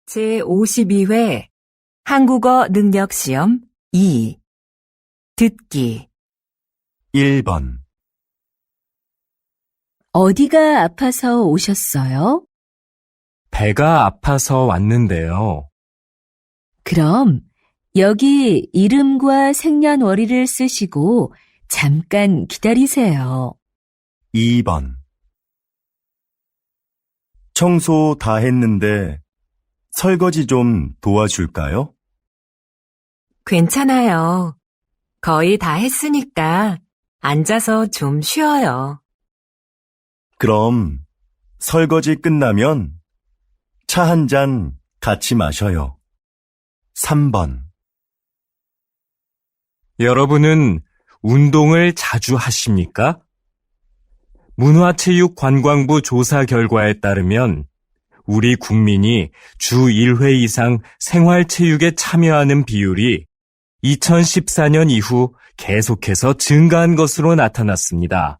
제52회 한국어 능력 시험 2 듣기 1번. 어디가 아파서 오셨어요? 배가 아파서 왔는데요. 그럼 여기 이름과 생년월일을 쓰시고 잠깐 기다리세요. 2번. 청소 다 했는데 설거지 좀 도와줄까요? 괜찮아요. 거의 다 했으니까 앉아서 좀 쉬어요. 그럼 설거지 끝나면 차 한 잔 같이 마셔요. 3번. 여러분은 운동을 자주 하십니까? 문화체육관광부 조사 결과에 따르면 우리 국민이 주 1회 이상 생활체육에 참여하는 비율이 2014년 이후 계속해서 증가한 것으로 나타났습니다.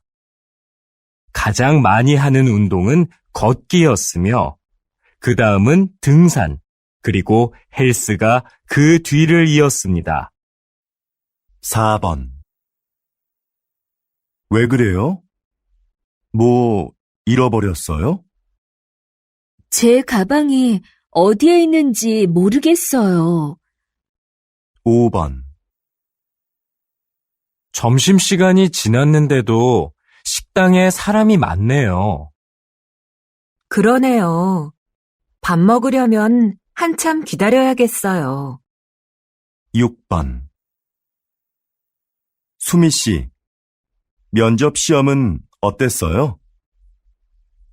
가장 많이 하는 운동은 걷기였으며 그 다음은 등산, 그리고 헬스가 그 뒤를 이었습니다. 4번. 왜 그래요? 뭐 잃어버렸어요? 제 가방이 어디에 있는지 모르겠어요. 5번. 점심시간이 지났는데도 식당에 사람이 많네요. 그러네요. 밥 먹으려면 한참 기다려야겠어요. 6번. 수미 씨, 면접 시험은 어땠어요?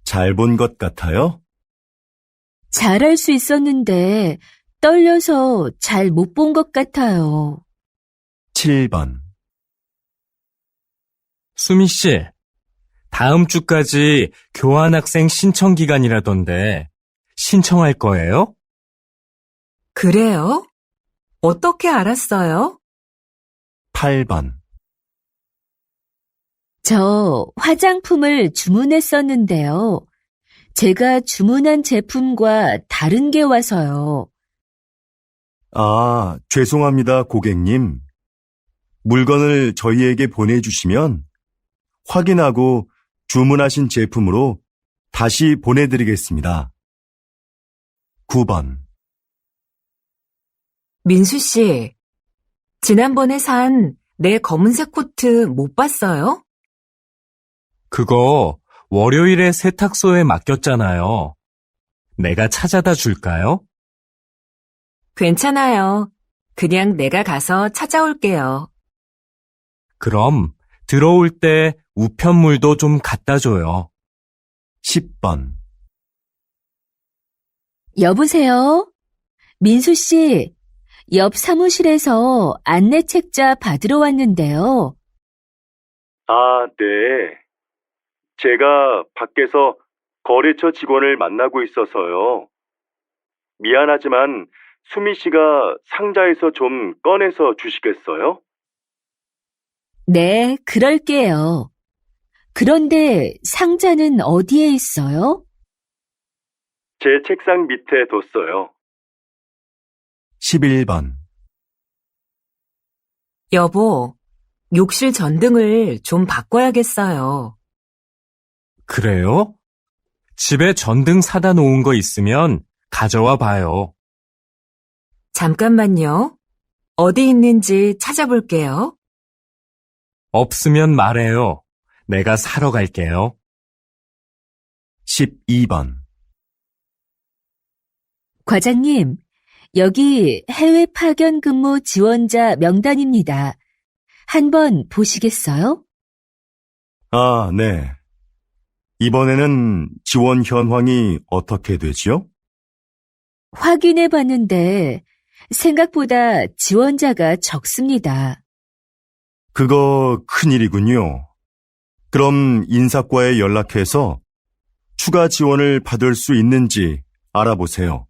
잘 본 것 같아요? 잘할 수 있었는데 떨려서 잘 못 본 것 같아요. 7번. 수미 씨, 다음 주까지 교환학생 신청 기간이라던데 신청할 거예요? 그래요? 어떻게 알았어요? 8번. 저 화장품을 주문했었는데요. 제가 주문한 제품과 다른 게 와서요. 아, 죄송합니다, 고객님. 물건을 저희에게 보내주시면 확인하고 주문하신 제품으로 다시 보내드리겠습니다. 9번. 민수 씨, 지난번에 산 내 검은색 코트 못 봤어요? 그거 월요일에 세탁소에 맡겼잖아요. 내가 찾아다 줄까요? 괜찮아요. 그냥 내가 가서 찾아올게요. 그럼 들어올 때 우편물도 좀 갖다 줘요. 10번. 여보세요? 민수 씨, 옆 사무실에서 안내책자 받으러 왔는데요. 아, 네. 제가 밖에서 거래처 직원을 만나고 있어서요. 미안하지만 수미 씨가 상자에서 좀 꺼내서 주시겠어요? 네, 그럴게요. 그런데 상자는 어디에 있어요? 제 책상 밑에 뒀어요. 11번. 여보, 욕실 전등을 좀 바꿔야겠어요. 그래요? 집에 전등 사다 놓은 거 있으면 가져와 봐요. 잠깐만요. 어디 있는지 찾아볼게요. 없으면 말해요. 내가 사러 갈게요. 12번. 과장님, 여기 해외 파견 근무 지원자 명단입니다. 한번 보시겠어요? 아, 네. 이번에는 지원 현황이 어떻게 되지요? 확인해 봤는데 생각보다 지원자가 적습니다. 그거 큰일이군요. 그럼 인사과에 연락해서 추가 지원을 받을 수 있는지 알아보세요.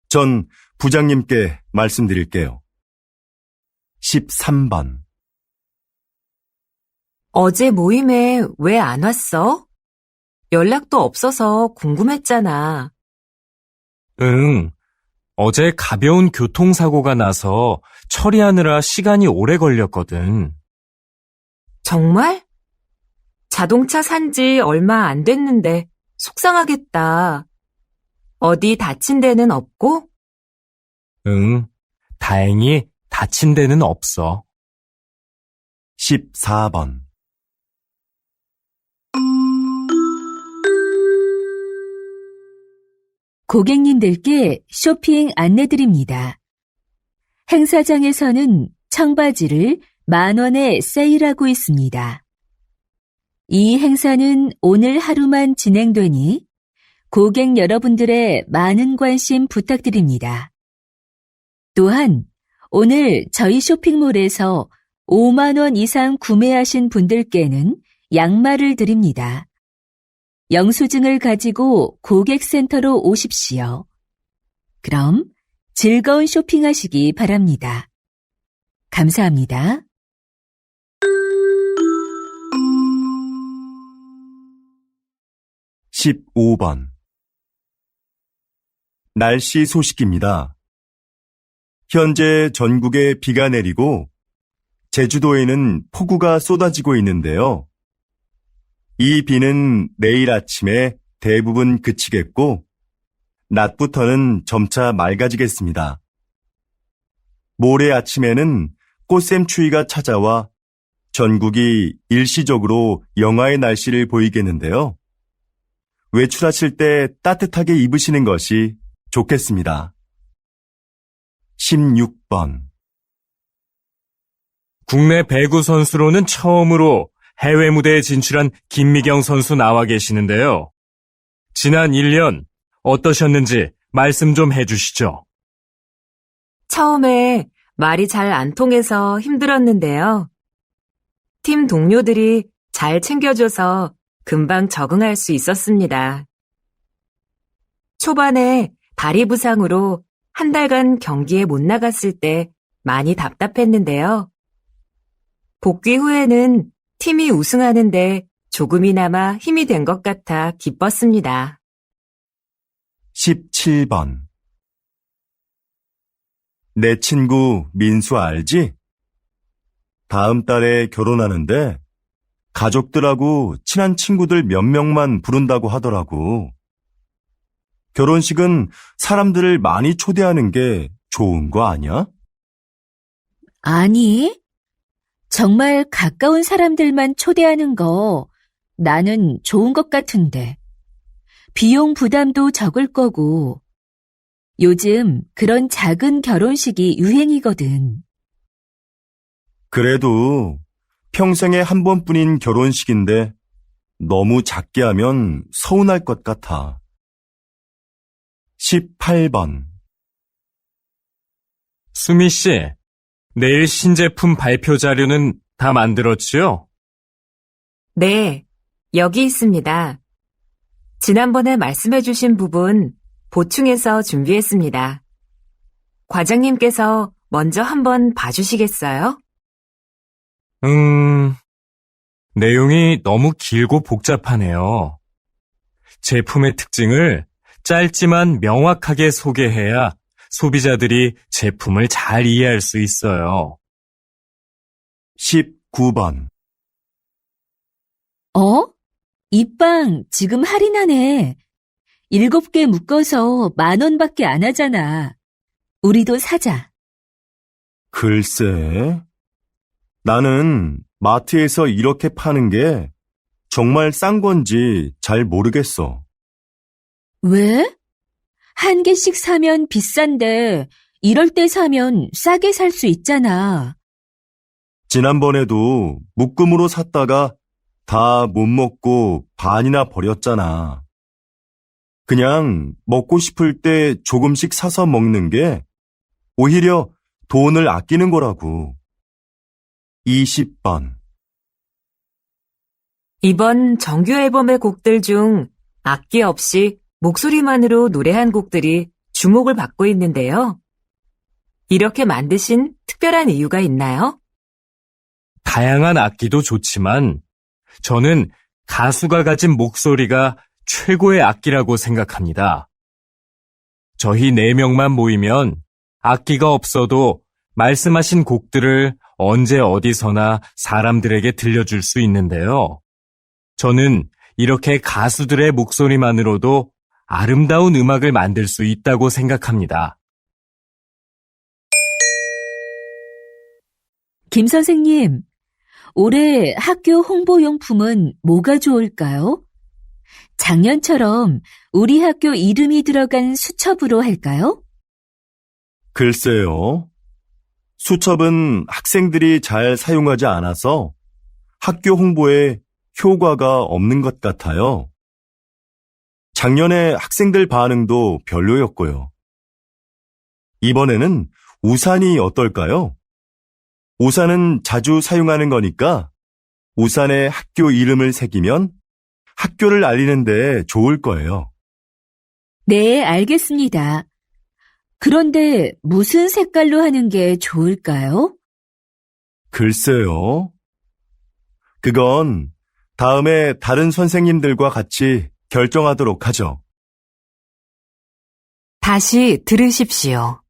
전 부장님께 말씀드릴게요. 13번. 어제 모임에 왜 안 왔어? 연락도 없어서 궁금했잖아. 응, 어제 가벼운 교통사고가 나서 처리하느라 시간이 오래 걸렸거든. 정말? 자동차 산 지 얼마 안 됐는데 속상하겠다. 어디 다친 데는 없고? 응, 다행히 다친 데는 없어. 14번. 고객님들께 쇼핑 안내드립니다. 행사장에서는 청바지를 10,000원에 세일하고 있습니다. 이 행사는 오늘 하루만 진행되니 고객 여러분들의 많은 관심 부탁드립니다. 또한 오늘 저희 쇼핑몰에서 5만 원 이상 구매하신 분들께는 양말을 드립니다. 영수증을 가지고 고객센터로 오십시오. 그럼 즐거운 쇼핑하시기 바랍니다. 감사합니다. 15번. 날씨 소식입니다. 현재 전국에 비가 내리고 제주도에는 폭우가 쏟아지고 있는데요. 이 비는 내일 아침에 대부분 그치겠고 낮부터는 점차 맑아지겠습니다. 모레 아침에는 꽃샘추위가 찾아와 전국이 일시적으로 영하의 날씨를 보이겠는데요. 외출하실 때 따뜻하게 입으시는 것이 좋겠습니다. 16번. 국내 배구 선수로는 처음으로 해외 무대에 진출한 김미경 선수 나와 계시는데요. 지난 1년 어떠셨는지 말씀 좀 해주시죠. 처음에 말이 잘 안 통해서 힘들었는데요. 팀 동료들이 잘 챙겨줘서 금방 적응할 수 있었습니다. 초반에 다리 부상으로 한 달간 경기에 못 나갔을 때 많이 답답했는데요. 복귀 후에는 팀이 우승하는데 조금이나마 힘이 된 것 같아 기뻤습니다. 17번. 내 친구 민수 알지? 다음 달에 결혼하는데 가족들하고 친한 친구들 몇 명만 부른다고 하더라고. 결혼식은 사람들을 많이 초대하는 게 좋은 거 아니야? 아니, 정말 가까운 사람들만 초대하는 거 나는 좋은 것 같은데. 비용 부담도 적을 거고. 요즘 그런 작은 결혼식이 유행이거든. 그래도 평생에 한 번뿐인 결혼식인데 너무 작게 하면 서운할 것 같아. 18번. 수미 씨, 내일 신제품 발표 자료는 다 만들었지요? 네, 여기 있습니다. 지난번에 말씀해주신 부분 보충해서 준비했습니다. 과장님께서 먼저 한번 봐주시겠어요? 내용이 너무 길고 복잡하네요. 제품의 특징을 짧지만 명확하게 소개해야 소비자들이 제품을 잘 이해할 수 있어요. 19번. 이 빵 지금 할인하네. 7개 묶어서 10,000원밖에 안 하잖아. 우리도 사자. 글쎄, 나는 마트에서 이렇게 파는 게 정말 싼 건지 잘 모르겠어. 왜? 한 개씩 사면 비싼데 이럴 때 사면 싸게 살 수 있잖아. 지난번에도 묶음으로 샀다가 다 못 먹고 반이나 버렸잖아. 그냥 먹고 싶을 때 조금씩 사서 먹는 게 오히려 돈을 아끼는 거라고. 20번. 이번 정규 앨범의 곡들 중 악기 없이 목소리만으로 노래한 곡들이 주목을 받고 있는데요. 이렇게 만드신 특별한 이유가 있나요? 다양한 악기도 좋지만 저는 가수가 가진 목소리가 최고의 악기라고 생각합니다. 저희 4명만 모이면 악기가 없어도 말씀하신 곡들을 언제 어디서나 사람들에게 들려줄 수 있는데요. 저는 이렇게 가수들의 목소리만으로도 아름다운 음악을 만들 수 있다고 생각합니다. 김 선생님, 올해 학교 홍보용품은 뭐가 좋을까요? 작년처럼 우리 학교 이름이 들어간 수첩으로 할까요? 글쎄요. 수첩은 학생들이 잘 사용하지 않아서 학교 홍보에 효과가 없는 것 같아요. 작년에 학생들 반응도 별로였고요. 이번에는 우산이 어떨까요? 우산은 자주 사용하는 거니까 우산에 학교 이름을 새기면 학교를 알리는 데 좋을 거예요. 네, 알겠습니다. 그런데 무슨 색깔로 하는 게 좋을까요? 글쎄요. 그건 다음에 다른 선생님들과 같이 결정하도록 하죠. 다시 들으십시오.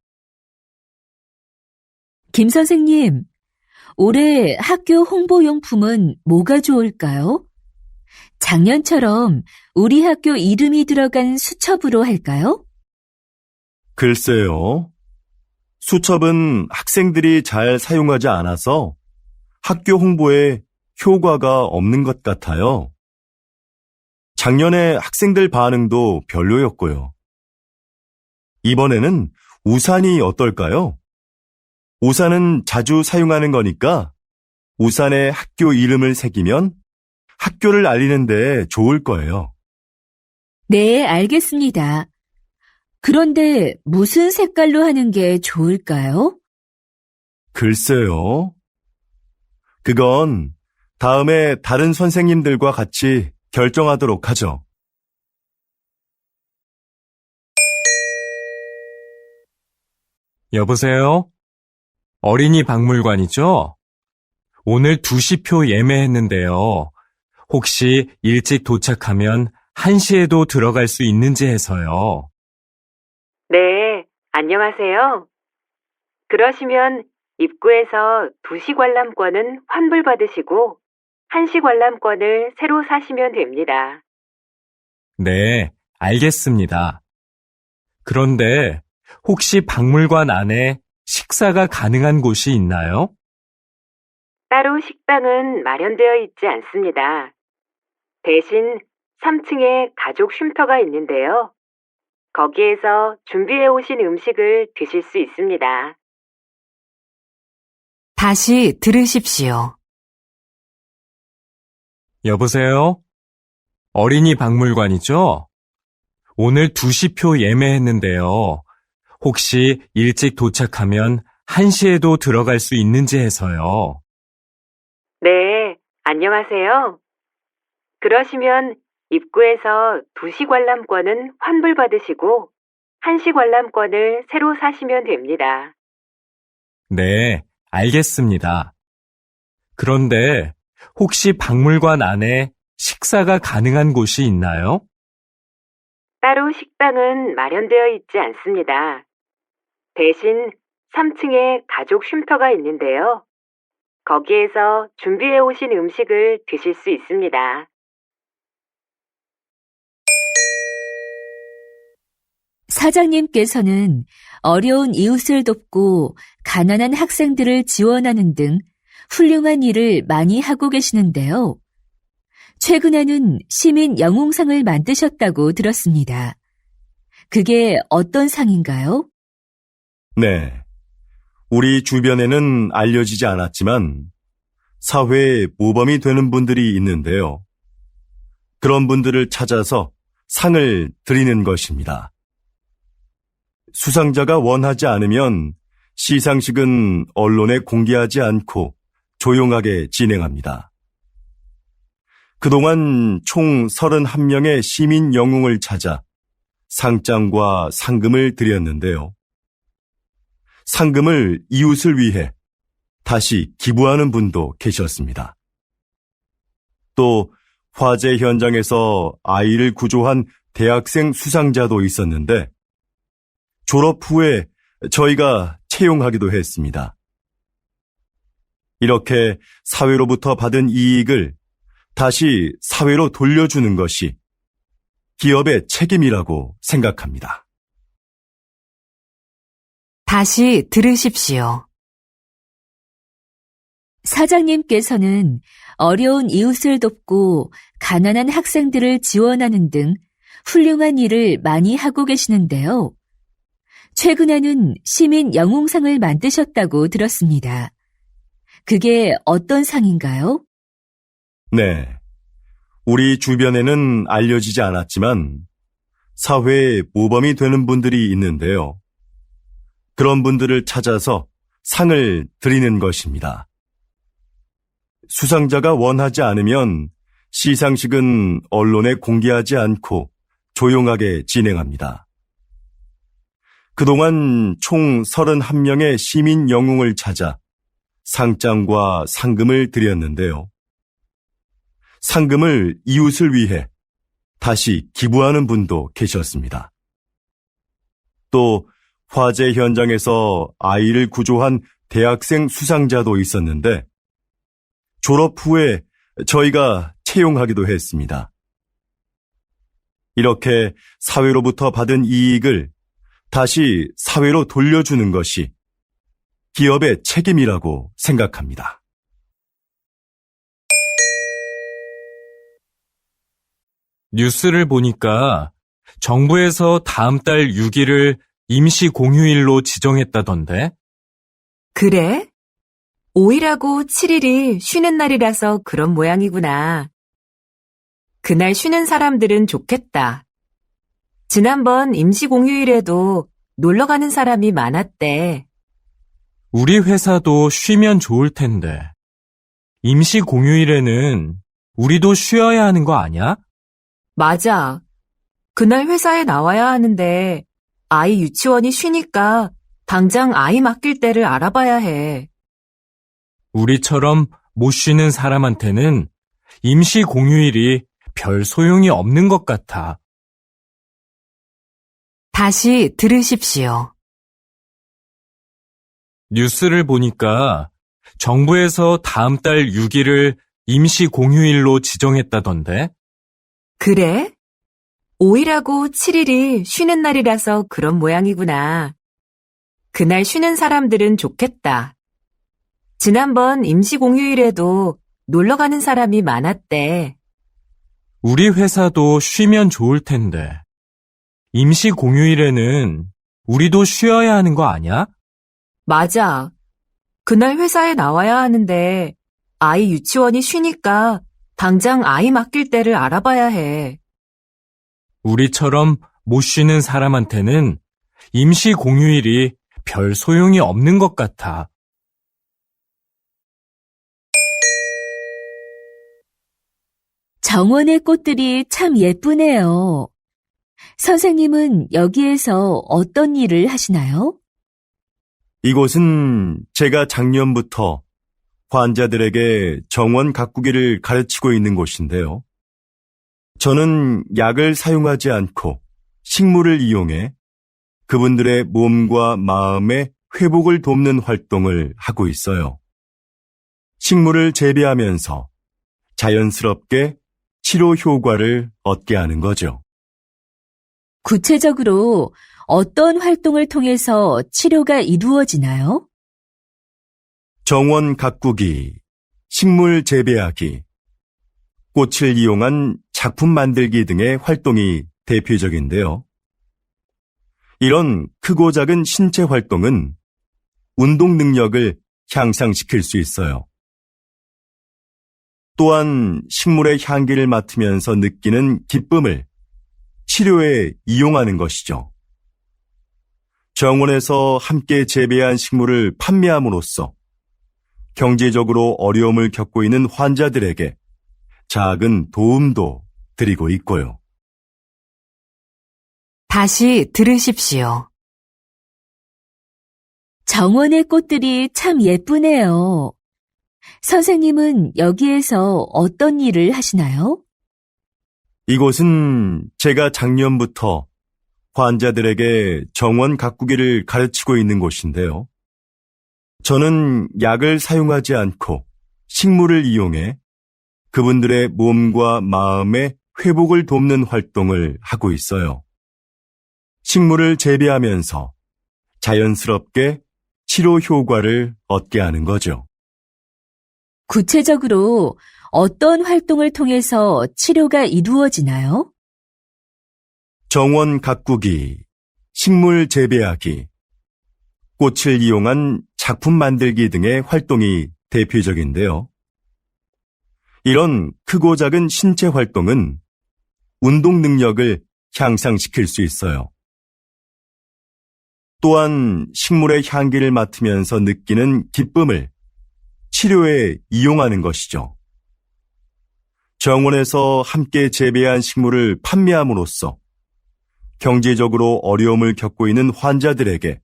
김 선생님, 올해 학교 홍보용품은 뭐가 좋을까요? 작년처럼 우리 학교 이름이 들어간 수첩으로 할까요? 글쎄요. 수첩은 학생들이 잘 사용하지 않아서 학교 홍보에 효과가 없는 것 같아요. 작년에 학생들 반응도 별로였고요. 이번에는 우산이 어떨까요? 우산은 자주 사용하는 거니까 우산에 학교 이름을 새기면 학교를 알리는 데 좋을 거예요. 네, 알겠습니다. 그런데 무슨 색깔로 하는 게 좋을까요? 글쎄요. 그건 다음에 다른 선생님들과 같이 결정하도록 하죠. 여보세요? 어린이 박물관이죠? 오늘 2시표 예매했는데요. 혹시 일찍 도착하면 1시에도 들어갈 수 있는지 해서요. 네, 안녕하세요. 그러시면 입구에서 2시 관람권은 환불받으시고 1시 관람권을 새로 사시면 됩니다. 네, 알겠습니다. 그런데 혹시 박물관 안에 식사가 가능한 곳이 있나요? 따로 식당은 마련되어 있지 않습니다. 대신 3층에 가족 쉼터가 있는데요. 거기에서 준비해 오신 음식을 드실 수 있습니다. 다시 들으십시오. 여보세요? 어린이 박물관이죠? 오늘 2시표 예매했는데요. 혹시 일찍 도착하면 1시에도 들어갈 수 있는지 해서요. 네, 안녕하세요. 그러시면 입구에서 2시 관람권은 환불받으시고 1시 관람권을 새로 사시면 됩니다. 네, 알겠습니다. 그런데 혹시 박물관 안에 식사가 가능한 곳이 있나요? 따로 식당은 마련되어 있지 않습니다. 대신 3층에 가족 쉼터가 있는데요. 거기에서 준비해 오신 음식을 드실 수 있습니다. 사장님께서는 어려운 이웃을 돕고 가난한 학생들을 지원하는 등 훌륭한 일을 많이 하고 계시는데요. 최근에는 시민 영웅상을 만드셨다고 들었습니다. 그게 어떤 상인가요? 네. 우리 주변에는 알려지지 않았지만 사회에 모범이 되는 분들이 있는데요. 그런 분들을 찾아서 상을 드리는 것입니다. 수상자가 원하지 않으면 시상식은 언론에 공개하지 않고 조용하게 진행합니다. 그동안 총 31명의 시민 영웅을 찾아 상장과 상금을 드렸는데요. 상금을 이웃을 위해 다시 기부하는 분도 계셨습니다. 또 화재 현장에서 아이를 구조한 대학생 수상자도 있었는데 졸업 후에 저희가 채용하기도 했습니다. 이렇게 사회로부터 받은 이익을 다시 사회로 돌려주는 것이 기업의 책임이라고 생각합니다. 다시 들으십시오. 사장님께서는 어려운 이웃을 돕고 가난한 학생들을 지원하는 등 훌륭한 일을 많이 하고 계시는데요. 최근에는 시민 영웅상을 만드셨다고 들었습니다. 그게 어떤 상인가요? 네. 우리 주변에는 알려지지 않았지만 사회에 모범이 되는 분들이 있는데요. 그런 분들을 찾아서 상을 드리는 것입니다. 수상자가 원하지 않으면 시상식은 언론에 공개하지 않고 조용하게 진행합니다. 그동안 총 31명의 시민 영웅을 찾아 상장과 상금을 드렸는데요. 상금을 이웃을 위해 다시 기부하는 분도 계셨습니다. 또 화재 현장에서 아이를 구조한 대학생 수상자도 있었는데 졸업 후에 저희가 채용하기도 했습니다. 이렇게 사회로부터 받은 이익을 다시 사회로 돌려주는 것이 기업의 책임이라고 생각합니다. 뉴스를 보니까 정부에서 다음 달 6일을 임시 공휴일로 지정했다던데? 그래? 5일하고 7일이 쉬는 날이라서 그런 모양이구나. 그날 쉬는 사람들은 좋겠다. 지난번 임시 공휴일에도 놀러 가는 사람이 많았대. 우리 회사도 쉬면 좋을 텐데. 임시 공휴일에는 우리도 쉬어야 하는 거 아니야? 맞아. 그날 회사에 나와야 하는데 아이 유치원이 쉬니까 당장 아이 맡길 때를 알아봐야 해. 우리처럼 못 쉬는 사람한테는 임시 공휴일이 별 소용이 없는 것 같아. 다시 들으십시오. 뉴스를 보니까 정부에서 다음 달 6일을 임시 공휴일로 지정했다던데? 그래? 5일하고 7일이 쉬는 날이라서 그런 모양이구나. 그날 쉬는 사람들은 좋겠다. 지난번 임시 공휴일에도 놀러 가는 사람이 많았대. 우리 회사도 쉬면 좋을 텐데. 임시 공휴일에는 우리도 쉬어야 하는 거 아니야? 맞아. 그날 회사에 나와야 하는데 아이 유치원이 쉬니까 당장 아이 맡길 때를 알아봐야 해. 우리처럼 못 쉬는 사람한테는 임시 공휴일이 별 소용이 없는 것 같아. 정원의 꽃들이 참 예쁘네요. 선생님은 여기에서 어떤 일을 하시나요? 이곳은 제가 작년부터 환자들에게 정원 가꾸기를 가르치고 있는 곳인데요. 저는 약을 사용하지 않고 식물을 이용해 그분들의 몸과 마음의 회복을 돕는 활동을 하고 있어요. 식물을 재배하면서 자연스럽게 치료 효과를 얻게 하는 거죠. 구체적으로 어떤 활동을 통해서 치료가 이루어지나요? 정원 가꾸기, 식물 재배하기, 꽃을 이용한 작품 만들기 등의 활동이 대표적인데요. 이런 크고 작은 신체 활동은 운동 능력을 향상시킬 수 있어요. 또한 식물의 향기를 맡으면서 느끼는 기쁨을 치료에 이용하는 것이죠. 정원에서 함께 재배한 식물을 판매함으로써 경제적으로 어려움을 겪고 있는 환자들에게 작은 도움도 드리고 있고요. 다시 들으십시오. 정원의 꽃들이 참 예쁘네요. 선생님은 여기에서 어떤 일을 하시나요? 이곳은 제가 작년부터 환자들에게 정원 가꾸기를 가르치고 있는 곳인데요. 저는 약을 사용하지 않고 식물을 이용해 그분들의 몸과 마음의 회복을 돕는 활동을 하고 있어요. 식물을 재배하면서 자연스럽게 치료 효과를 얻게 하는 거죠. 구체적으로 어떤 활동을 통해서 치료가 이루어지나요? 정원 가꾸기, 식물 재배하기, 꽃을 이용한 작품 만들기 등의 활동이 대표적인데요. 이런 크고 작은 신체 활동은 운동 능력을 향상시킬 수 있어요. 또한 식물의 향기를 맡으면서 느끼는 기쁨을 치료에 이용하는 것이죠. 정원에서 함께 재배한 식물을 판매함으로써 경제적으로 어려움을 겪고 있는 환자들에게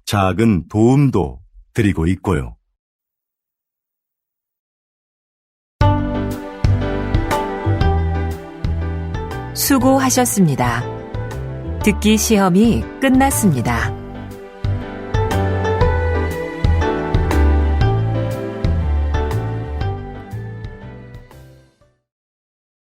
작은 도움도 드리고 있고요. 수고하셨습니다. 듣기 시험이 끝났습니다.